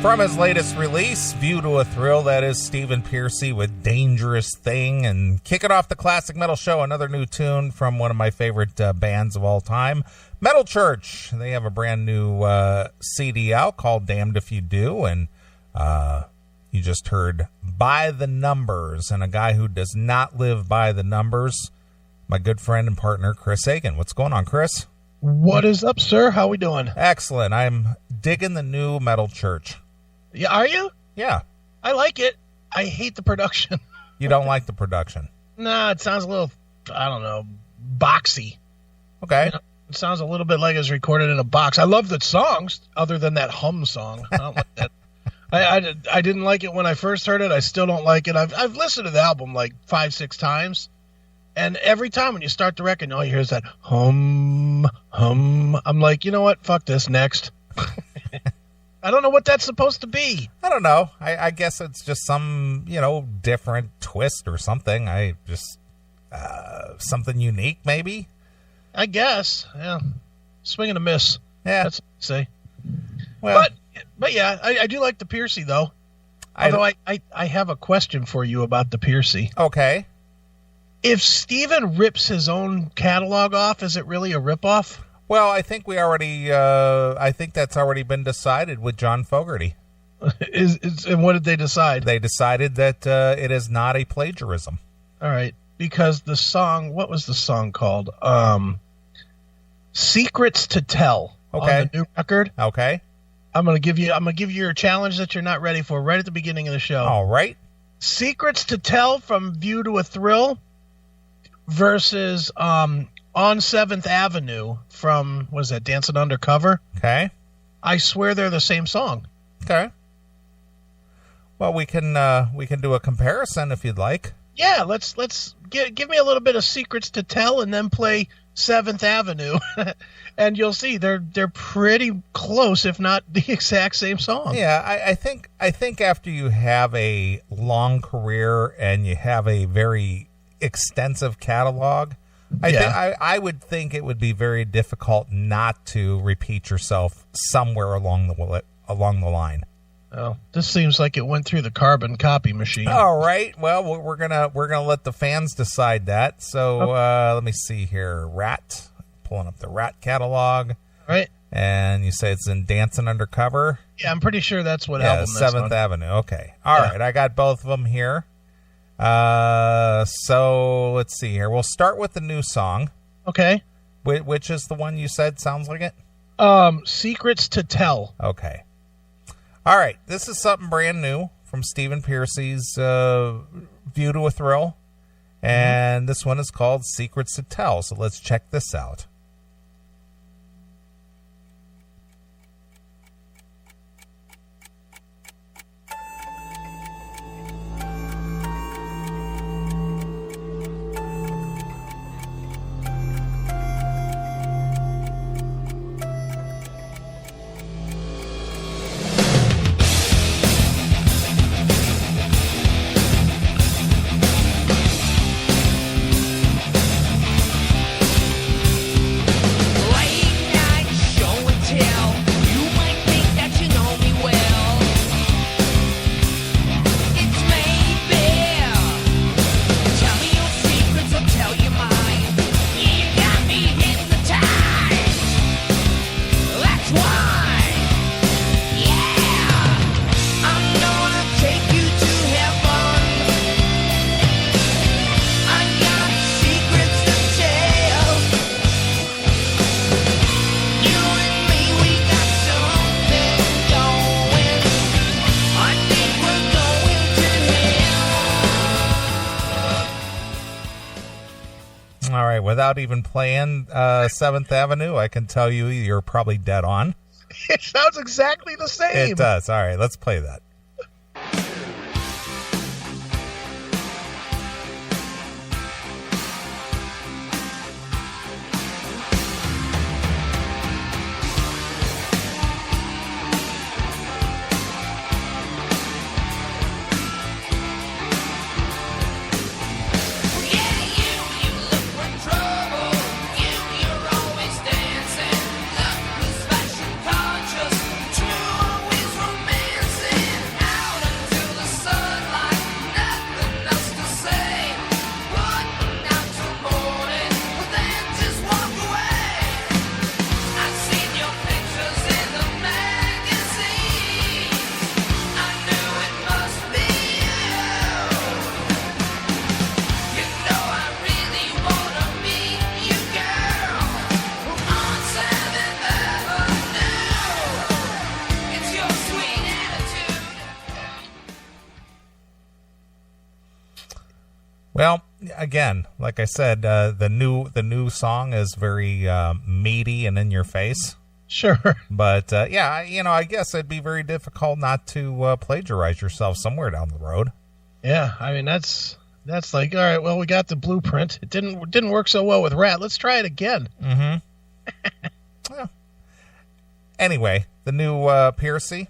From his latest release, View to a Thrill, that is Stephen Pearcy with Dangerous Thing. And kicking off the Classic Metal Show, another new tune from one of my favorite bands of all time, Metal Church. They have a brand new CD out called Damned If You Do. And you just heard By the Numbers. And a guy who does not live by the numbers, my good friend and partner, Chris Hagan. What's going on, Chris? What is up, sir? How we doing? Excellent. I'm digging the new Metal Church. Yeah, are you? Yeah. I like it. I hate the production. You don't like the production? Nah, it sounds a little, I don't know, boxy. Okay. You know, it sounds a little bit like it's recorded in a box. I love the songs, other than that hum song. I don't like that. I didn't like it when I first heard it. I still don't like it. I've listened to the album like 5-6 times, and every time when you start the record, all you hear is that hum. I'm like, you know what? Fuck this. Next. I don't know what that's supposed to be. I don't know. I guess it's just some, different twist or something. Something unique, maybe? I guess. Yeah. Swing and a miss. Yeah. That's what I say. Well, but yeah, I do like the Pearcy, though. Although I have a question for you about the Pearcy. Okay. If Steven rips his own catalog off, is it really a ripoff? Well, I think I think that's already been decided with John Fogerty. And what did they decide? They decided that it is not a plagiarism. All right. Because the song, what was the song called? Secrets to Tell. Okay. On the new record. Okay. I'm gonna give you your challenge that you're not ready for right at the beginning of the show. All right. Secrets to Tell from View to a Thrill versus On 7th Avenue from, what is that, Dancing Undercover? Okay. I swear they're the same song. Okay. Well, we can do a comparison if you'd like. Yeah, let's give me a little bit of Secrets to Tell and then play 7th Avenue. And you'll see they're pretty close, if not the exact same song. Yeah, I think after you have a long career and you have a very extensive catalog, I would think it would be very difficult not to repeat yourself somewhere along the line. Oh, this seems like it went through the carbon copy machine. All right. Well, we're gonna let the fans decide that. So let me see here. Rat, pulling up the Rat catalog. All right. And you say it's in Dancing Undercover. Yeah, I'm pretty sure that's what album that's 7th Avenue. Okay. All right. I got both of them here. So let's see here. We'll start with the new song. Okay. Which is the one you said sounds like it? Secrets to Tell. Okay. All right. This is something brand new from Stephen Pearcy's View to a Thrill. And this one is called Secrets to Tell. So let's check this out. Without even playing 7th Avenue, I can tell you you're probably dead on. It sounds exactly the same. It does. All right, let's play that. Dancing, love was fashion conscious, true always romance. Well, again, like I said, the new song is very meaty and in your face. Sure. But I guess it'd be very difficult not to plagiarize yourself somewhere down the road. Yeah, I mean that's like, all right, well, we got the blueprint. It didn't work so well with Rat. Let's try it again. Mm-hmm. Well, anyway, the new Piercy.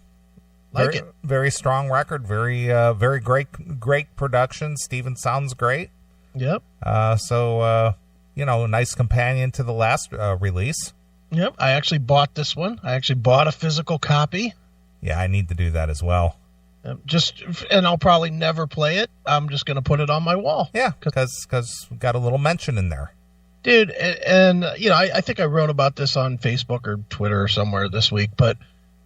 Like it. Very strong record. Very great production. Steven sounds great. Yep. Nice companion to the last release. Yep. I actually bought this one. I actually bought a physical copy. Yeah, I need to do that as well. And I'll probably never play it. I'm just going to put it on my wall. Yeah, because we got a little mention in there. Dude, and I think I wrote about this on Facebook or Twitter or somewhere this week, but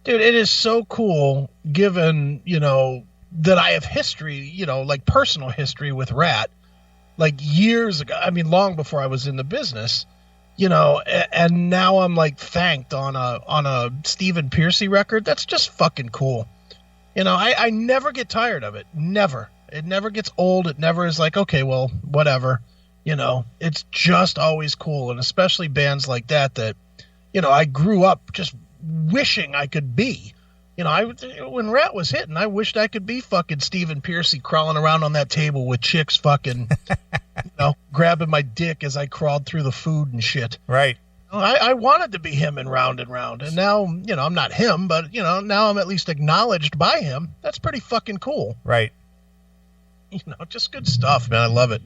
dude, it is so cool given, that I have history, like personal history with Rat, like years ago. I mean, long before I was in the business, and now I'm like thanked on a Stephen Piercy record. That's just fucking cool. I never get tired of it. Never. It never gets old. It never is like, okay, well, whatever. It's just always cool. And especially bands like that, I grew up just wishing I could be. When Rat was hitting, I wished I could be fucking Stephen Piercy crawling around on that table with chicks fucking, grabbing my dick as I crawled through the food and shit. Right. I wanted to be him in Round and Round. And now, I'm not him, but, now I'm at least acknowledged by him. That's pretty fucking cool. Right. Just good stuff, man. I love it.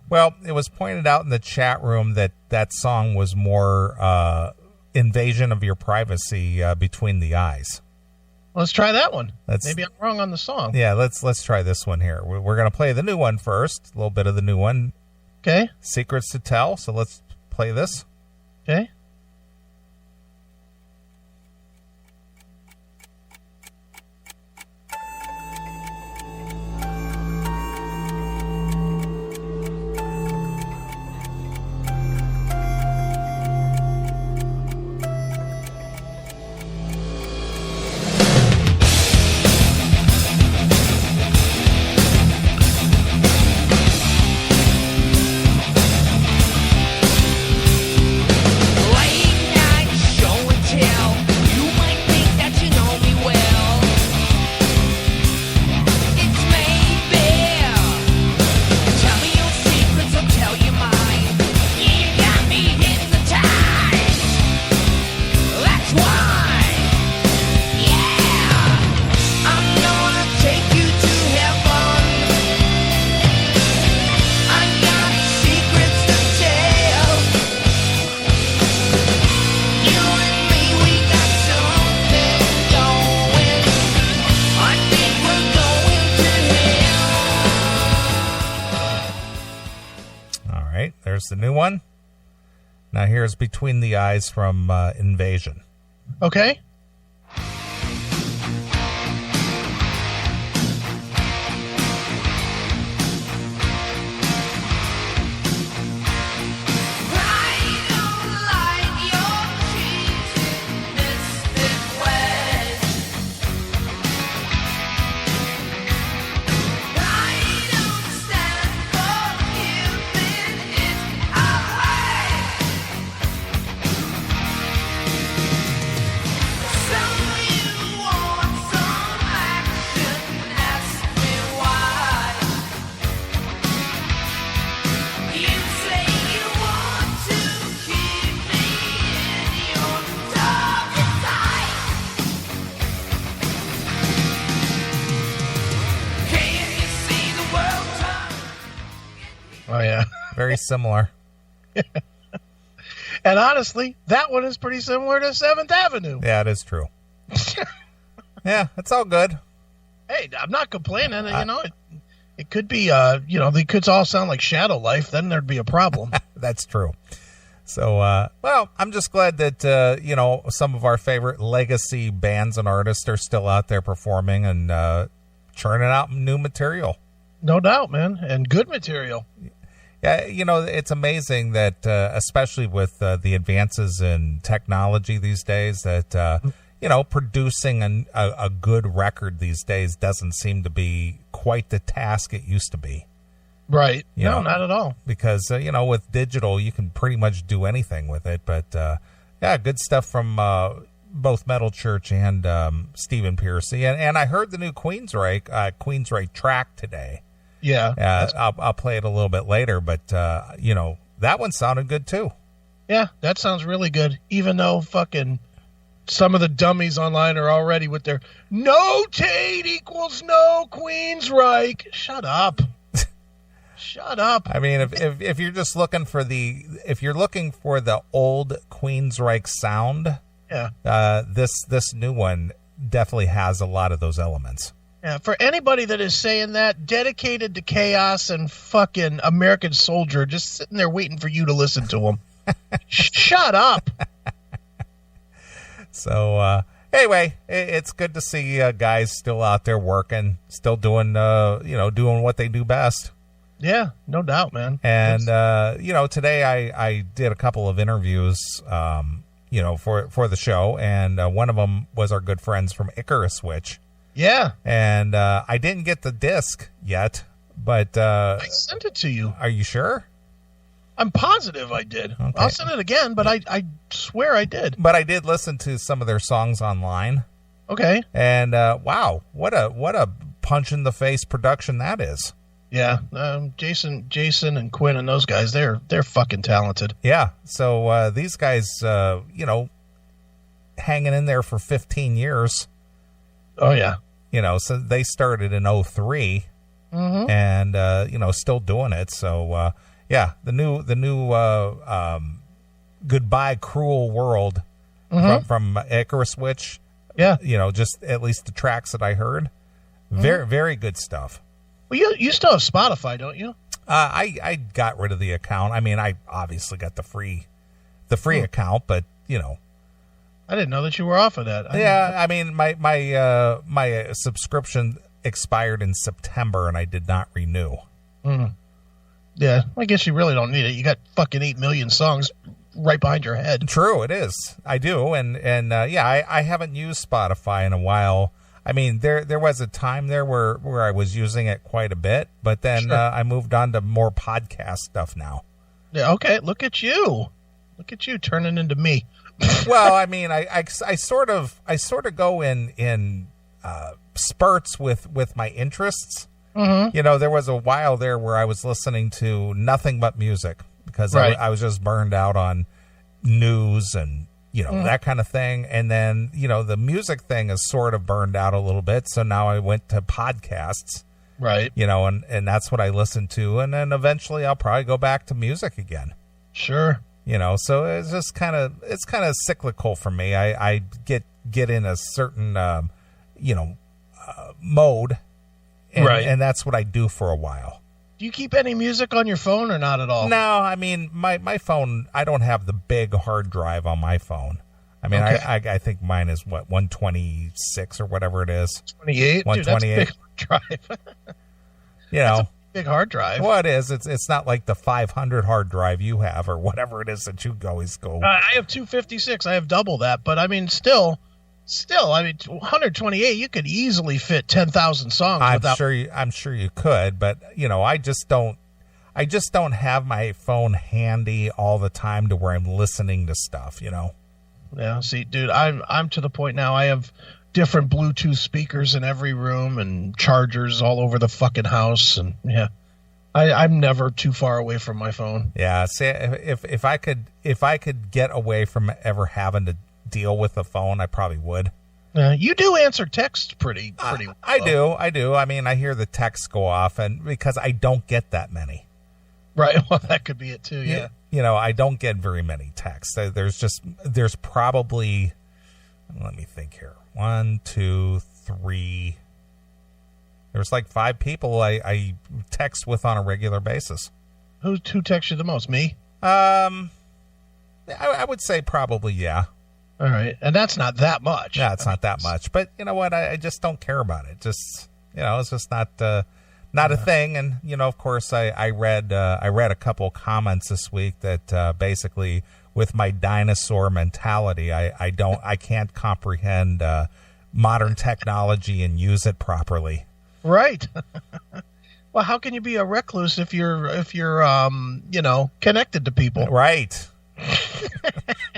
Well, it was pointed out in the chat room that song was more invasion of your privacy between the eyes. Let's try that one. Maybe I'm wrong on the song. Yeah, let's try this one here. We're going to play the new one first, a little bit of the new one. Okay. Secrets to Tell. So let's play this. Okay. There's the new one. Now here's Between the Eyes from Invasion. Okay. Oh, yeah. Very similar. And honestly, that one is pretty similar to 7th Avenue. Yeah, it is true. Yeah, it's all good. Hey, I'm not complaining. It could be, they could all sound like Shadow Life. Then there'd be a problem. That's true. So, I'm just glad that, some of our favorite legacy bands and artists are still out there performing and churning out new material. No doubt, man. And good material. Yeah, it's amazing that, especially with the advances in technology these days, that, producing a good record these days doesn't seem to be quite the task it used to be. Right. You No, know, not at all. because with digital you can pretty much do anything with it. But yeah, good stuff from both Metal Church and Stephen Piercy. And I heard the new Queensryche track today. Yeah. I'll play it a little bit later, but that one sounded good too. Yeah, that sounds really good. Even though fucking some of the dummies online are already with their no Tate equals no Queensryche. Shut up. Shut up. I mean, if you're just looking for the old Queensryche sound, yeah, this new one definitely has a lot of those elements. Yeah, for anybody that is saying that, Dedicated to Chaos and fucking American Soldier, just sitting there waiting for you to listen to them. Shut up. So anyway, it's good to see guys still out there working, still doing doing what they do best. Yeah, no doubt, man. And today I did a couple of interviews, for the show, and one of them was our good friends from Icarus Switch. Yeah. And I didn't get the disc yet, but I sent it to you. Are you sure? I'm positive I did. Okay. I'll send it again, but I swear I did. But I did listen to some of their songs online. Okay. And wow, what a punch in the face production that is. Yeah, Jason and Quinn and those guys, they're fucking talented. Yeah, so these guys, hanging in there for 15 years. Oh yeah. So they started in 2003, and still doing it. So yeah, the new Goodbye Cruel World from Icarus Switch. Yeah, just at least the tracks that I heard, very very good stuff. Well, you still have Spotify, don't you? I got rid of the account. I mean, I obviously got the free account, but I didn't know that you were off of that. I mean, my subscription expired in September, and I did not renew. Yeah, I guess you really don't need it. You got fucking 8 million songs right behind your head. True, it is. I do, and I haven't used Spotify in a while. I mean, there was a time there where I was using it quite a bit, but then I moved on to more podcast stuff now. Yeah, okay. Look at you turning into me. Well, I mean, I sort of go in spurts with my interests. Mm-hmm. There was a while there where I was listening to nothing but music because I was just burned out on news and that kind of thing. And then, the music thing is sort of burned out a little bit. So now I went to podcasts, right? And that's what I listen to. And then eventually I'll probably go back to music again. Sure. So it's just kind of cyclical for me. I get in a certain, mode. And, right. And that's what I do for a while. Do you keep any music on your phone or not at all? No, I mean, my phone, I don't have the big hard drive on my phone. I mean, okay. I think mine is, 126 or whatever it is. 28? 128. Dude, that's a big hard drive. That's a big hard drive. Well, it is. It's not like the 500 hard drive you have or whatever it is that you always go. I have 256. I have double that. But, I mean, still, 128, you could easily fit 10,000 songs. I'm sure you could, but I just don't have my phone handy all the time to where I'm listening to stuff. Yeah. See, dude, I'm to the point now. I have different Bluetooth speakers in every room and chargers all over the fucking house, and yeah, I'm never too far away from my phone. Yeah. See, if I could get away from ever having to deal with the phone, I probably would. You do answer text pretty well. I do. I mean, I hear the texts go off, and because I don't get that many. Right. Well, that could be it too. Yeah. I don't get very many texts. There's probably, let me think here. 1, 2, 3. There's like 5 people I text with on a regular basis. Who texts you the most? Me? I would say probably, yeah. All right. And that's not that much. Yeah, it's not that much. But you know what? I just don't care about it. Just, it's just not a thing. And, of course, I read a couple comments this week that basically with my dinosaur mentality, I can't comprehend modern technology and use it properly. Right. Well, how can you be a recluse if you're connected to people? Right.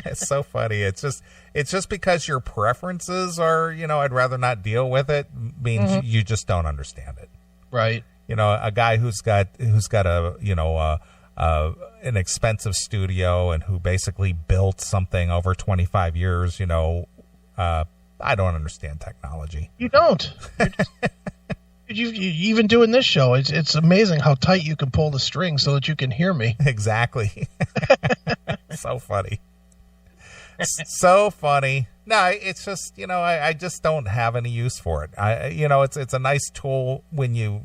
It's so funny. It's just because your preferences are, I'd rather not deal with it means you just don't understand it. Right. A guy who's got a, an expensive studio and who basically built something over 25 years, I don't understand technology. You don't. You even doing this show, it's amazing how tight you can pull the string so that you can hear me. Exactly. So funny. So funny. No, it's just, I just don't have any use for it. It's a nice tool when you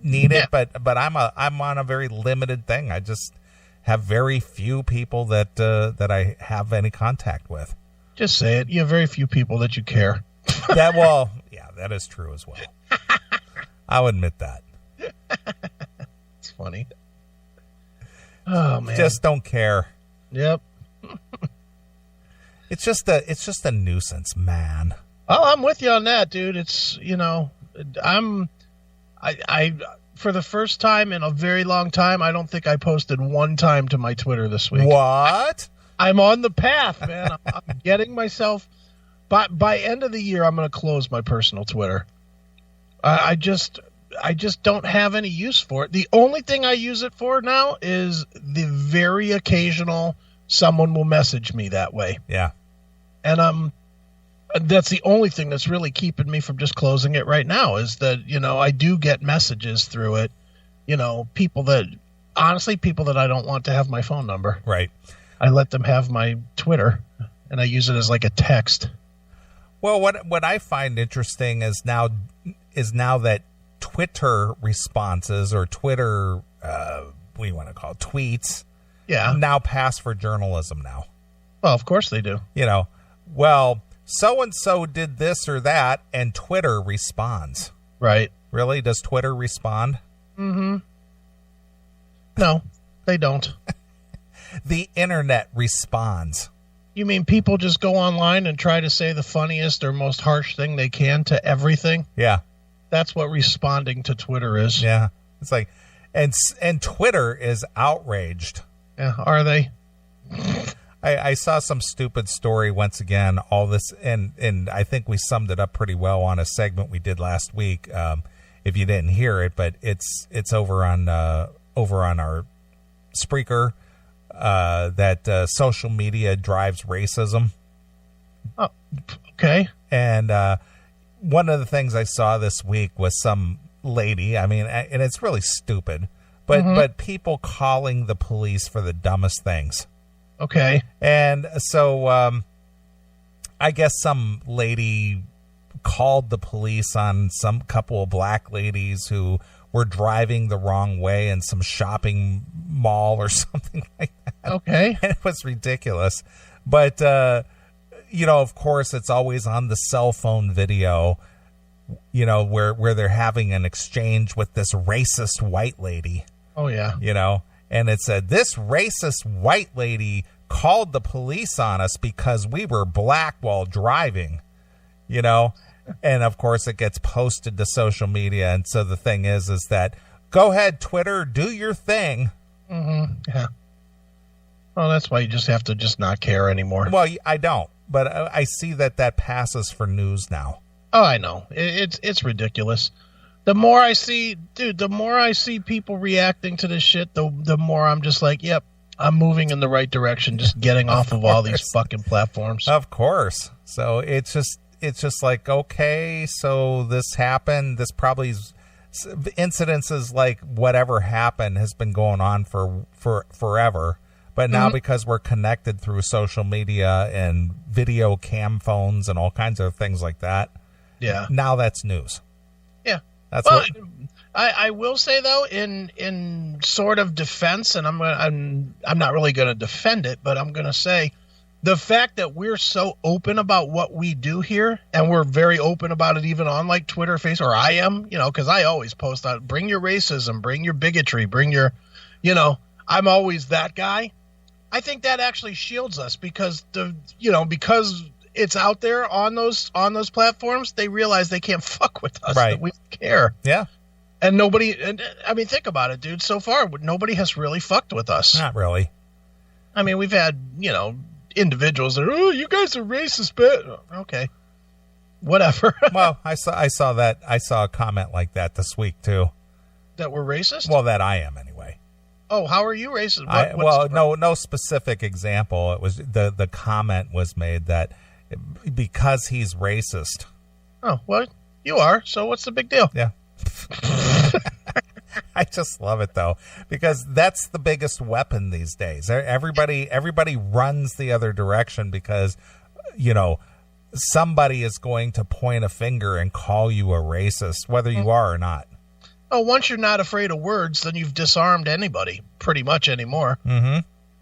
need it, but I'm on a very limited thing. I just have very few people that I have any contact with. Just say it. You have very few people that you care. That is true as well. I'll admit that. It's funny. Oh man. Just don't care. Yep. It's just a nuisance, man. Oh, I'm with you on that, dude. It's, I for the first time in a very long time, I don't think I posted one time to my Twitter this week. What? I'm on the path, man. I'm getting myself. By end of the year, I'm going to close my personal Twitter. I just don't have any use for it. The only thing I use it for now is the very occasional someone will message me that way. Yeah. And that's the only thing that's really keeping me from just closing it right now is that, I do get messages through it, people that I don't want to have my phone number. Right. I let them have my Twitter and I use it as like a text. Well, what I find interesting is now that Twitter responses or Twitter, what do you want to call it, tweets, now pass for journalism now. Well, of course they do. Well, so-and-so did this or that, and Twitter responds. Right. Really? Does Twitter respond? Mm-hmm. No, they don't. The internet responds. You mean people just go online and try to say the funniest or most harsh thing they can to everything? Yeah. That's what responding to Twitter is. Yeah. It's like, and Twitter is outraged. Yeah. Are they? I saw some stupid story once again, all this, and I think we summed it up pretty well on a segment we did last week. If you didn't hear it, but it's over on our Spreaker, that social media drives racism. Oh, okay. And one of the things I saw this week was some lady, and it's really stupid, but people calling the police for the dumbest things. Okay. And so I guess some lady called the police on some couple of black ladies who were driving the wrong way in some shopping mall or something like that. Okay. And it was ridiculous. But, of course, it's always on the cell phone video, where they're having an exchange with this racist white lady. Oh, yeah. And it said, this racist white lady called the police on us because we were black while driving, And, of course, it gets posted to social media. And so the thing is that go ahead, Twitter, do your thing. Mm-hmm. Yeah. Well, that's why you just have to just not care anymore. Well, I don't. But I see that passes for news now. Oh, I know. It's ridiculous. The more I see people reacting to this shit, the more I'm just like, yep, I'm moving in the right direction, just getting off of all these fucking platforms. Of course. So it's just like, okay, so this happened. This probably incidences like whatever happened has been going on for forever. But now because we're connected through social media and video cam phones and all kinds of things like that, now that's news. Yeah. That's I will say though, in sort of defense, and I'm not really going to defend it, but I'm going to say the fact that we're so open about what we do here, and we're very open about it even on like Twitter, Facebook, or I am, because I always post out, bring your racism, bring your bigotry, bring your, I'm always that guy. I think that actually shields us because because it's out there on those platforms, they realize they can't fuck with us. Right. That we care. Yeah. And nobody, and I mean, think about it, dude. So far, nobody has really fucked with us. Not really. I mean, we've had, individuals that are, oh, you guys are racist, but okay, whatever. Well, I saw that. I saw a comment like that this week too. That we're racist? Well, that I am anyway. Oh, how are you racist? No specific example. It was the comment was made that because he's racist. Oh, well, you are. So what's the big deal? Yeah. I just love it though, because that's the biggest weapon these days. Everybody runs the other direction because, somebody is going to point a finger and call you a racist, whether you are or not. Oh, once you're not afraid of words, then you've disarmed anybody pretty much anymore. Mm-hmm.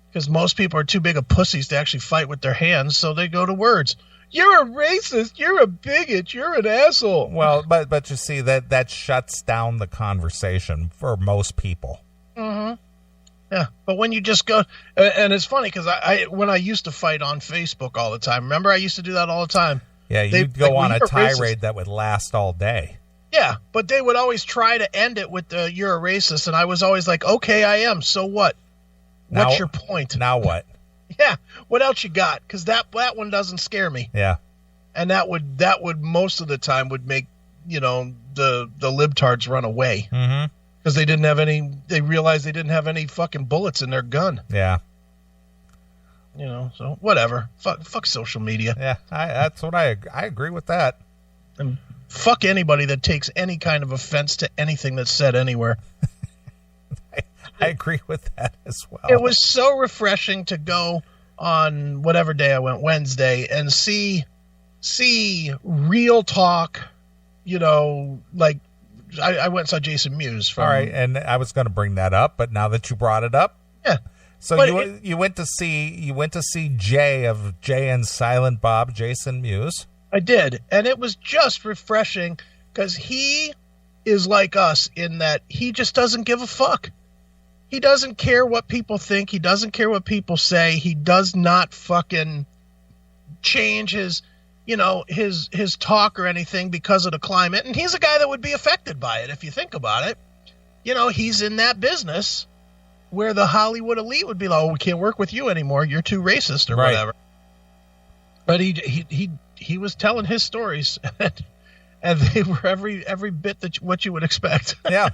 Because most people are too big of pussies to actually fight with their hands, so they go to words. You're a racist. You're a bigot. You're an asshole. Well, but you see that shuts down the conversation for most people. Mm-hmm. Yeah, but when you just go, and it's funny because when I used to fight on Facebook all the time, remember I used to do that all the time. Yeah, you'd go on a tirade that would last all day. Yeah, but they would always try to end it with the "you're a racist," and I was always like, "Okay, I am. So what? What's your point? Now what?" Yeah, what else you got? Because that one doesn't scare me. Yeah, and that would most of the time would make the libtards run away because they didn't have any. They realized they didn't have any fucking bullets in their gun. Yeah, so whatever. Fuck social media. Yeah, that's what I agree with that. And fuck anybody that takes any kind of offense to anything that's said anywhere. I agree with that as well. It was so refreshing to go on whatever day I went, Wednesday, and see real talk, like I went and saw Jason Mewes. All right, and I was going to bring that up, but now that you brought it up. Yeah. So you went to see Jay of Jay and Silent Bob, Jason Mewes. I did, and it was just refreshing because he is like us in that he just doesn't give a fuck. He doesn't care what people think. He doesn't care what people say. He does not fucking change his talk or anything because of the climate. And he's a guy that would be affected by it if you think about it. He's in that business where the Hollywood elite would be like, "Oh, we can't work with you anymore. You're too racist," or whatever. But he was telling his stories, and they were every bit what you would expect. Yeah.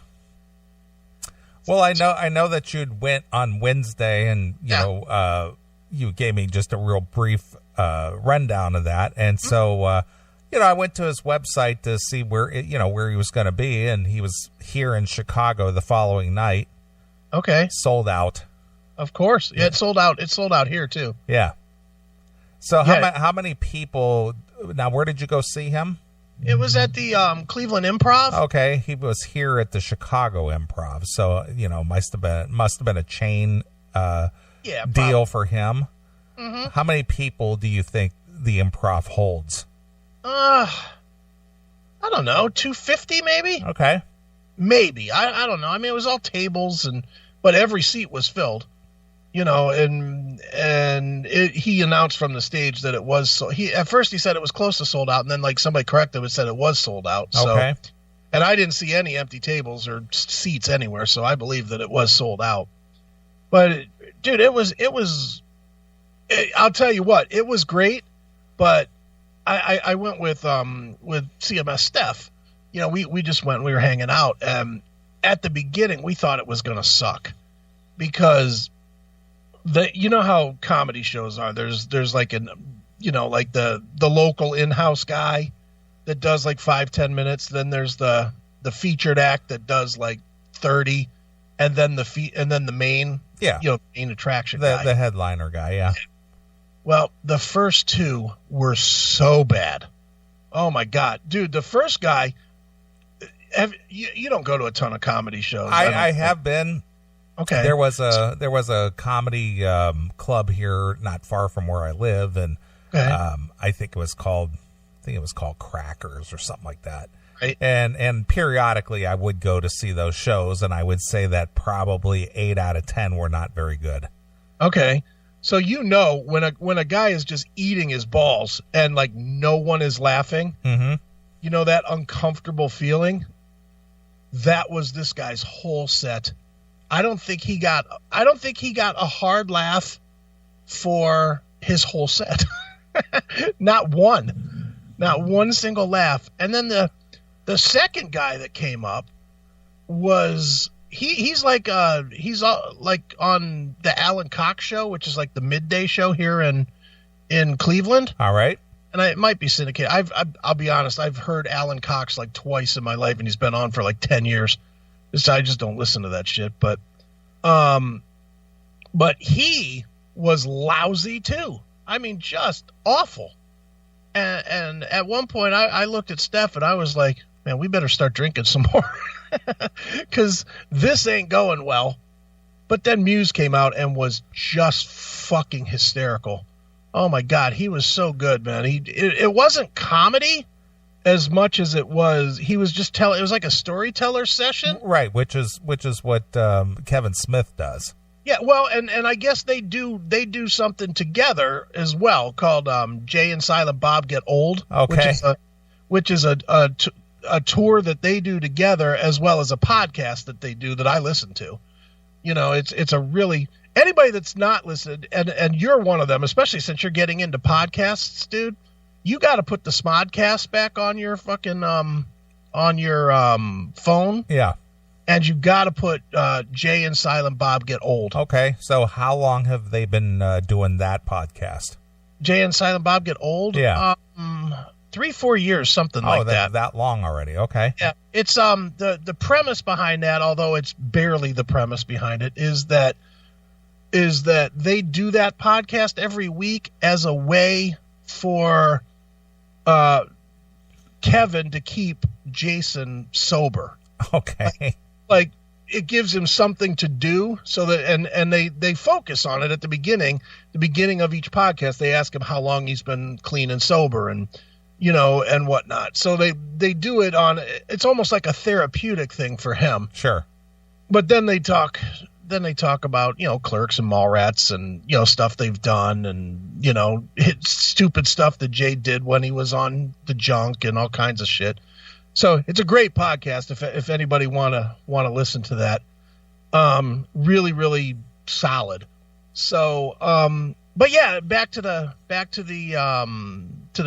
Well, I know that you'd went on Wednesday, and you gave me just a real brief rundown of that, and so I went to his website to see where he was going to be, and he was here in Chicago the following night. Okay, sold out. Of course, yeah, it sold out. It sold out here too. Yeah. So how many people? Now, where did you go see him? It was at the Cleveland Improv. Okay, he was here at the Chicago Improv, so must have been a chain deal for him. Mm-hmm. How many people do you think the Improv holds? I don't know, 250 maybe. Okay, maybe I don't know. I mean, it was all tables but every seat was filled. He announced from the stage that it was at first he said it was close to sold out, and then like somebody corrected him and said it was sold out. So, okay. And I didn't see any empty tables or seats anywhere, so I believe that it was sold out. But dude, it was I'll tell you what, it was great. But I went with CMS Steph. We just went. We were hanging out. At the beginning, we thought it was going to suck because. How comedy shows are. There's like like the local in-house guy that does like 5-10 minutes. Then there's the featured act that does like 30, and then the main main attraction guy, the headliner guy. Yeah. Well, the first two were so bad. Oh my God, dude! The first guy. You don't go to a ton of comedy shows. I have been. Okay. There was a comedy club here not far from where I live, and I think it was called Crackers or something like that. Right. And periodically I would go to see those shows, and I would say that probably 8 out of 10 were not very good. Okay. So when a guy is just eating his balls and like no one is laughing, mm-hmm. that uncomfortable feeling. that was this guy's whole set. I don't think he got a hard laugh for his whole set. Not one single laugh. And then the second guy that came up was he's like on the Alan Cox show, which is like the midday show here in Cleveland. All right. And it might be syndicated. I'll be honest, I've heard Alan Cox like twice in my life, and he's been on for like 10 years. So I just don't listen to that shit. But he was lousy too. I mean, just awful. And at one point, I looked at Steph and I was like, man, we better start drinking some more because this ain't going well. But then Muse came out and was just fucking hysterical. Oh my God, he was so good, man. It wasn't comedy as much as it was. He was just telling. It was like a storyteller session, right? Which is what Kevin Smith does. Yeah, well, and I guess they do something together as well called Jay and Silent Bob Get Old. Okay, which is a tour that they do together as well as a podcast that they do that I listen to. You know, it's a really. Anybody that's not listened, and you're one of them, especially since you're getting into podcasts, dude, you got to put the Smodcast back on your fucking phone. Yeah. And you got to put Jay and Silent Bob Get Old. Okay. So how long have they been doing that podcast? Jay and Silent Bob Get Old? Yeah. 3-4 years, something like that. That long already. Okay. Yeah. It's the premise behind that, although it's barely the premise behind it, is that they do that podcast every week as a way for Kevin to keep Jason sober. Okay. Like it gives him something to do so that and they focus on it at the beginning of each podcast. They ask him how long he's been clean and sober and and whatnot. So they do it on, it's almost like a therapeutic thing for him. Sure. But then they talk about, Clerks and Mallrats and, stuff they've done and, stupid stuff that Jay did when he was on the junk and all kinds of shit. So it's a great podcast if anybody want to listen to that. Really, really solid. So, but yeah, back to the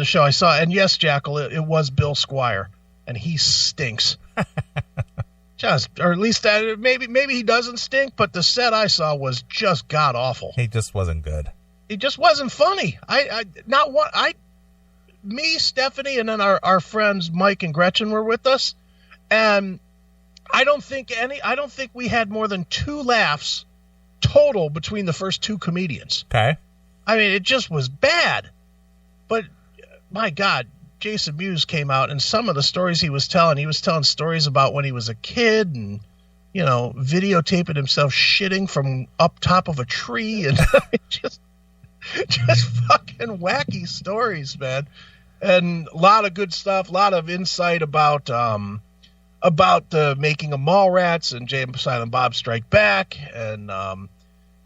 show I saw. And yes, Jackal, it was Bill Squire and he stinks. Or at least that maybe he doesn't stink, but the set I saw was just god awful. He just wasn't good. He just wasn't funny. Me, Stephanie, and then our friends Mike and Gretchen were with us, and I don't think we had more than 2 laughs total between the first 2 comedians. Okay. I mean, it just was bad. But my God, Jason Mewes came out, and some of the stories he was telling stories about when he was a kid and, videotaping himself shitting from up top of a tree and just fucking wacky stories, man. And a lot of good stuff, a lot of insight about the making of Mallrats and Jay and Silent Bob Strike Back. And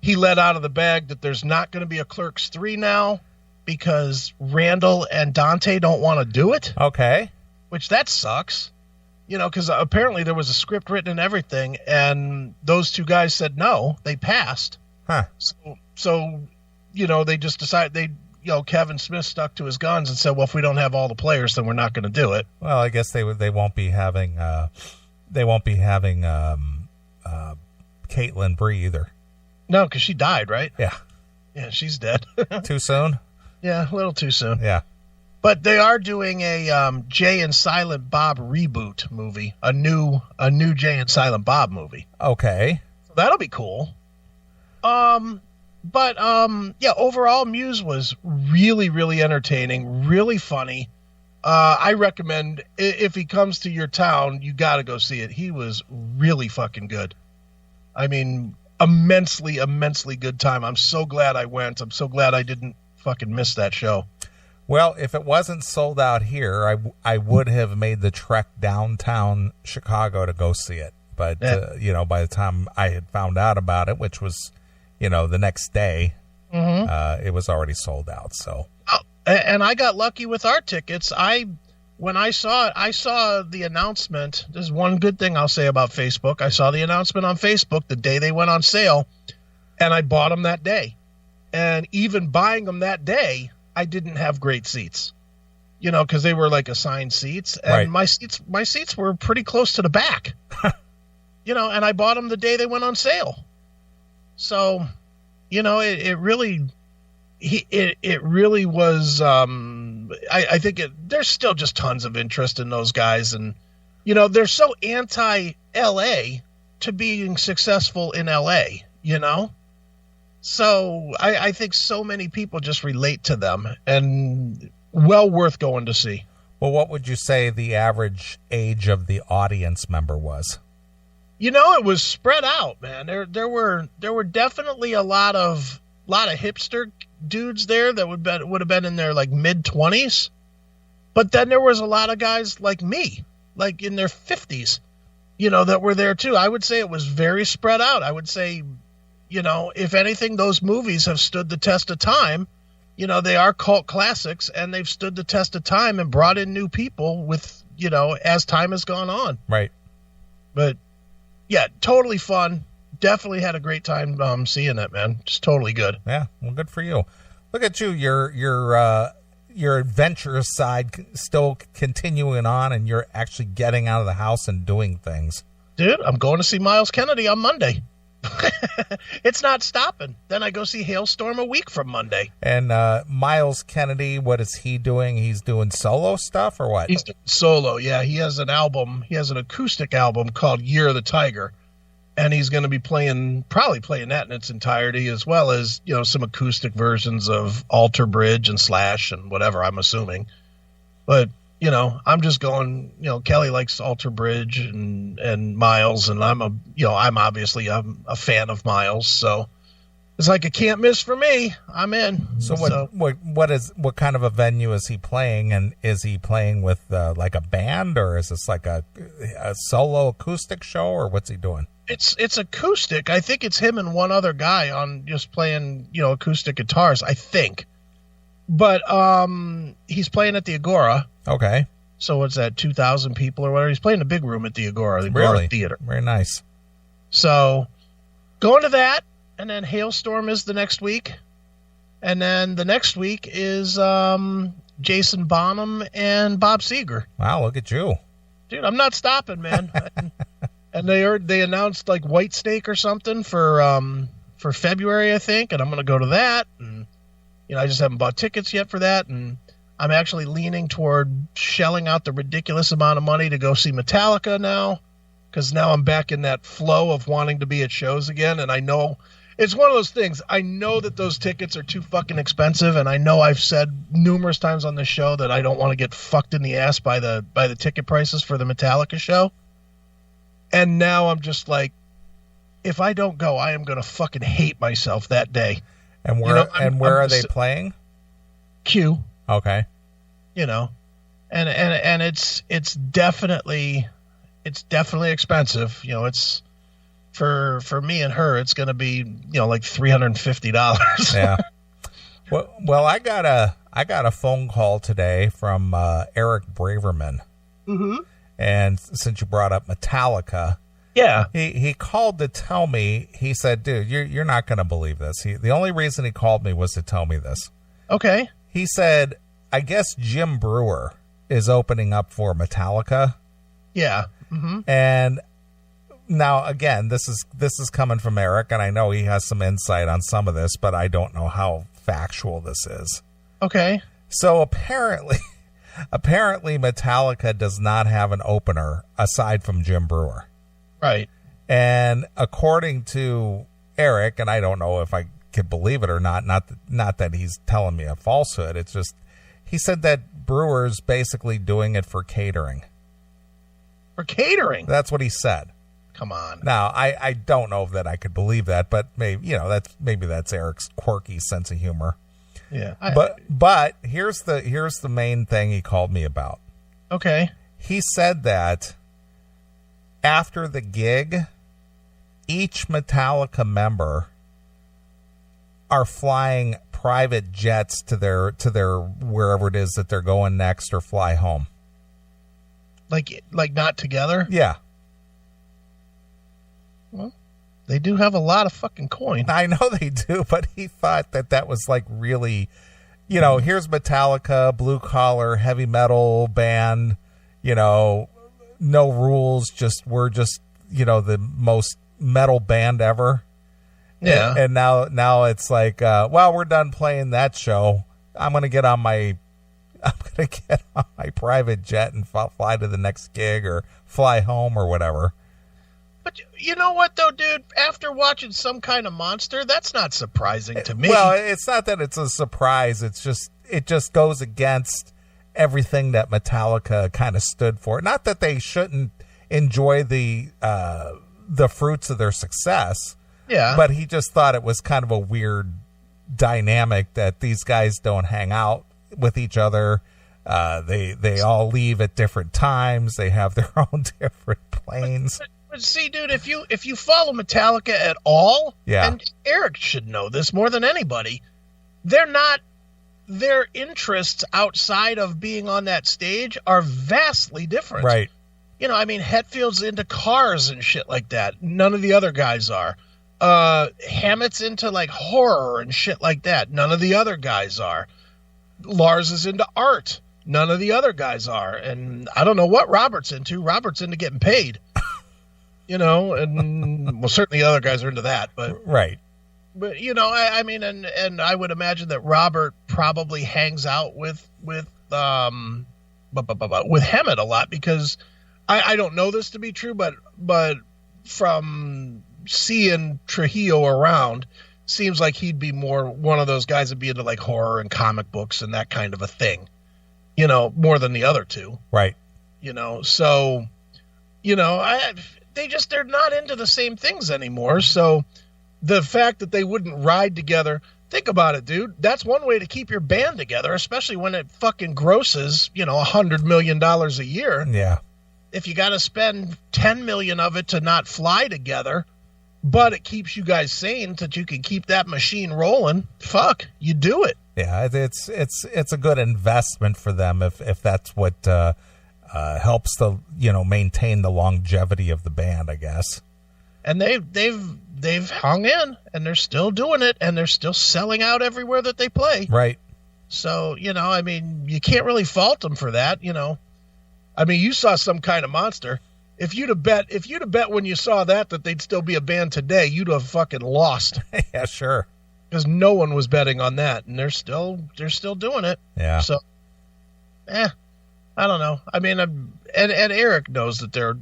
he let out of the bag that there's not going to be a Clerks 3 now because Randall and Dante don't want to do it. Okay. Which that sucks. Because apparently there was a script written and everything, and those 2 guys said no. They passed. Huh. So they just decided Kevin Smith stuck to his guns and said, well, if we don't have all the players, then we're not going to do it. Well, I guess they won't be having Caitlin Bree either. No, because she died, right? Yeah. Yeah, she's dead. Too soon? Yeah, a little too soon. Yeah. But they are doing a Jay and Silent Bob reboot movie, a new Jay and Silent Bob movie. Okay. So that'll be cool. But overall, Muse was really, really entertaining, really funny. I recommend, if he comes to your town, you got to go see it. He was really fucking good. I mean, immensely, immensely good time. I'm so glad I went. I'm so glad I didn't fucking miss that show. Well, if it wasn't sold out here, I would have made the trek downtown Chicago to go see it. But, by the time I had found out about it, which was, the next day, it was already sold out. So, and I got lucky with our tickets. I when I saw it, I saw the announcement. There's one good thing I'll say about Facebook. I saw the announcement on Facebook the day they went on sale, and I bought them that day. And even buying them that day, I didn't have great seats, because they were like assigned seats, and my seats were pretty close to the back, and I bought them the day they went on sale. So, it really was. I think there's still just tons of interest in those guys, and they're so anti-LA to being successful in LA. So I think so many people just relate to them, and well worth going to see. Well, what would you say the average age of the audience member was? It was spread out, man. There were definitely a lot of hipster dudes there that would have been in their like mid-20s, but then there was a lot of guys like me, like in their 50s, that were there too. I would say it was very spread out. I would say, if anything, those movies have stood the test of time. They are cult classics, and they've stood the test of time and brought in new people with, as time has gone on. Right. But yeah, totally fun. Definitely had a great time seeing it, man. Just totally good. Yeah, well, good for you. Look at you. Your adventurous side still continuing on, and you're actually getting out of the house and doing things. Dude, I'm going to see Miles Kennedy on Monday. It's not stopping. Then I go see Hailstorm a week from Monday. And Miles Kennedy, what is he doing? He's doing solo stuff or what? He's doing solo, yeah. He has an album. He has an acoustic album called Year of the Tiger. And he's going to be probably playing that in its entirety, as well as, some acoustic versions of Alter Bridge and Slash and whatever, I'm assuming. But, I'm just going, Kelly likes Alter Bridge and Miles, and I'm obviously a fan of Miles. So it's like a can't miss for me. I'm in. So what kind of a venue is he playing? And is he playing with like a band, or is this like a solo acoustic show, or what's he doing? It's acoustic. I think it's him and one other guy on just playing, acoustic guitars, I think. But he's playing at the Agora. Okay. So what's that, 2,000 people or whatever? He's playing a big room at the Agora Theater. Very nice. So going to that, and then Hailstorm is the next week. And then the next week is Jason Bonham and Bob Seger. Wow, look at you. Dude, I'm not stopping, man. And they announced like White Snake or something for February, I think, and I'm going to go to that. And I just haven't bought tickets yet for that, and I'm actually leaning toward shelling out the ridiculous amount of money to go see Metallica now, because now I'm back in that flow of wanting to be at shows again. And I know it's one of those things. I know that those tickets are too fucking expensive, and I know I've said numerous times on this show that I don't want to get fucked in the ass by the ticket prices for the Metallica show. And now I'm just like, if I don't go, I am going to fucking hate myself that day. And where are they playing? Q. Okay. And it's definitely expensive. It's for me and her, it's going to be, like $350. Yeah. Well, I got a phone call today from Eric Braverman. Mm-hmm. And since you brought up Metallica, yeah, he called to tell me. He said, "Dude, you're not going to believe this." The only reason he called me was to tell me this. Okay. He said, "I guess Jim Brewer is opening up for Metallica." Yeah. Mm-hmm. And now again, this is coming from Eric, and I know he has some insight on some of this, but I don't know how factual this is. Okay. So apparently Metallica does not have an opener aside from Jim Brewer. Right. And according to Eric, and I don't know if I could believe it or not that he's telling me a falsehood, it's just, he said that Brewer's basically doing it for catering. For catering? That's what he said. Come on. Now, I don't know that I could believe that, but maybe that's Eric's quirky sense of humor. Yeah. But here's the main thing he called me about. Okay. He said that after the gig, each Metallica member are flying private jets to their wherever it is that they're going next, or fly home. Like not together? Yeah. Well, they do have a lot of fucking coin. I know they do, but he thought that was like really, here's Metallica, blue collar, heavy metal band, no rules, we're just, the most metal band ever. Yeah. And now it's like, well, we're done playing that show. I'm going to get on my private jet and fly to the next gig or fly home or whatever. But you know what, though, dude? After watching Some Kind of Monster, that's not surprising to me. Well, it's not that it's a surprise. It just goes against everything that Metallica kind of stood for. Not that they shouldn't enjoy the fruits of their success. Yeah. But he just thought it was kind of a weird dynamic that these guys don't hang out with each other. They all leave at different times. They have their own different planes. But see, dude, if you follow Metallica at all, yeah. And Eric should know this more than anybody, their interests outside of being on that stage are vastly different. Right. Hetfield's into cars and shit like that. None of the other guys are. Hammett's into like horror and shit like that. None of the other guys are. Lars is into art. None of the other guys are. And I don't know what Robert's into. Robert's into getting paid. And well, certainly the other guys are into that, but right. But and I would imagine that Robert probably hangs out with Hammett a lot because I don't know this to be true, but from seeing Trujillo around, seems like he'd be more one of those guys that'd be into like horror and comic books and that kind of a thing, more than the other two. Right. So, they're not into the same things anymore. So the fact that they wouldn't ride together, think about it, dude. That's one way to keep your band together, especially when it fucking grosses, $100 million a year. Yeah. If you got to spend 10 million of it to not fly together, but it keeps you guys sane so that you can keep that machine rolling, fuck, you do it. Yeah, it's a good investment for them if that's what helps to maintain the longevity of the band, I guess. And they've hung in, and they're still doing it, and they're still selling out everywhere that they play. Right. So you can't really fault them for that. You saw Some Kind of Monster. If you'd have bet when you saw that they'd still be a band today, you'd have fucking lost. Yeah, sure. Because no one was betting on that, and they're still doing it. Yeah. So, I don't know. And Eric knows that they're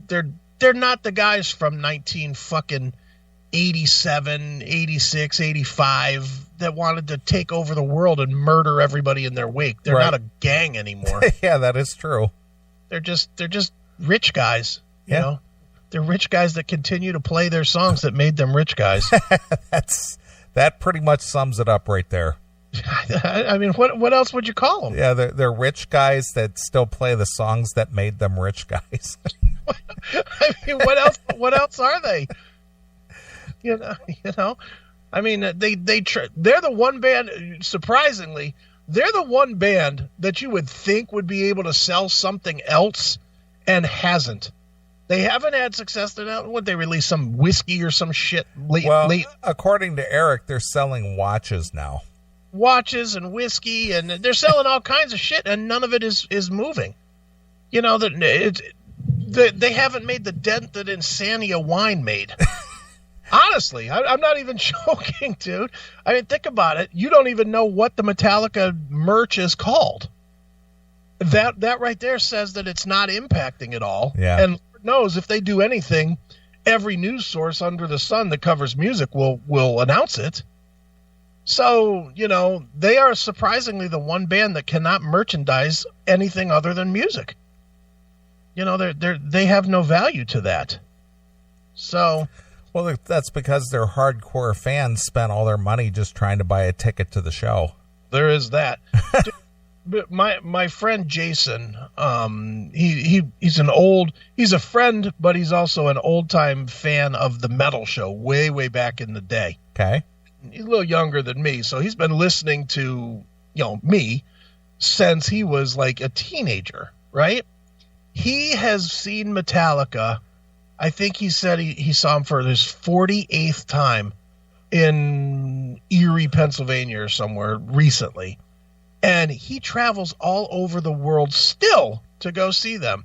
not the guys from 1987, 86, 85 that wanted to take over the world and murder everybody in their wake. They're not a gang anymore. Yeah, that is true. They're just rich guys. They're rich guys that continue to play their songs that made them rich guys. That pretty much sums it up right there. What else would you call them? Yeah, they're rich guys that still play the songs that made them rich guys. What else are they? They're the one band, surprisingly, they're the one band that you would think would be able to sell something else and hasn't. They haven't had success. Would they release some whiskey or some shit late? According to Eric, they're selling watches now. Watches and whiskey, and they're selling all kinds of shit, and none of it is moving. They haven't made the dent that Insania wine made. Honestly, I'm not even joking, dude. Think about it. You don't even know what the Metallica merch is called. That right there says that it's not impacting at all. Yeah. And Lord knows if they do anything, every news source under the sun that covers music will announce it. So, they are surprisingly the one band that cannot merchandise anything other than music. They have no value to that. So, well, that's because their hardcore fans spent all their money just trying to buy a ticket to the show. There is that. But my friend Jason, he's a friend, but he's also an old time fan of the metal show way back in the day. Okay. He's a little younger than me, so he's been listening to me since he was like a teenager, right? He has seen Metallica. I think he said he saw him for his 48th time in Erie, Pennsylvania or somewhere recently. And he travels all over the world still to go see them.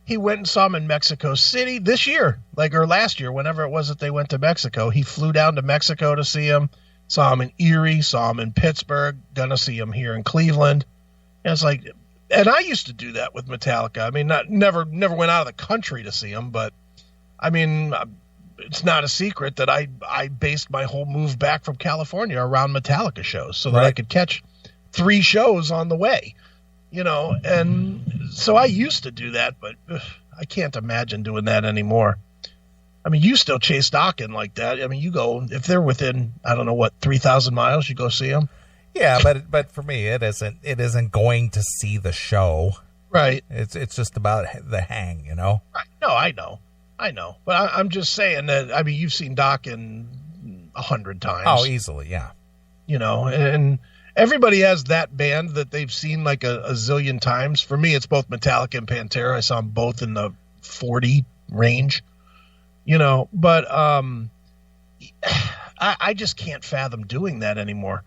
He went and saw him in Mexico City this year, or last year, whenever it was that they went to Mexico. He flew down to Mexico to see him, saw him in Erie, saw him in Pittsburgh, gonna see him here in Cleveland. And it's like, and I used to do that with Metallica. I mean, never went out of the country to see him, but I mean, it's not a secret that I based my whole move back from California around Metallica shows so that I could catch 3 shows on the way, and so I used to do that, but I can't imagine doing that anymore. I mean, you still chase Dokken like that. I mean, you go, if they're within, 3,000 miles, you go see them. Yeah, but for me, it isn't going to see the show. Right. It's just about the hang, Right. No, I know. But I'm just saying that, I mean, you've seen Dokken 100 times. Oh, easily, yeah. And everybody has that band that they've seen like a zillion times. For me, it's both Metallica and Pantera. I saw them both in the 40 range, but I just can't fathom doing that anymore.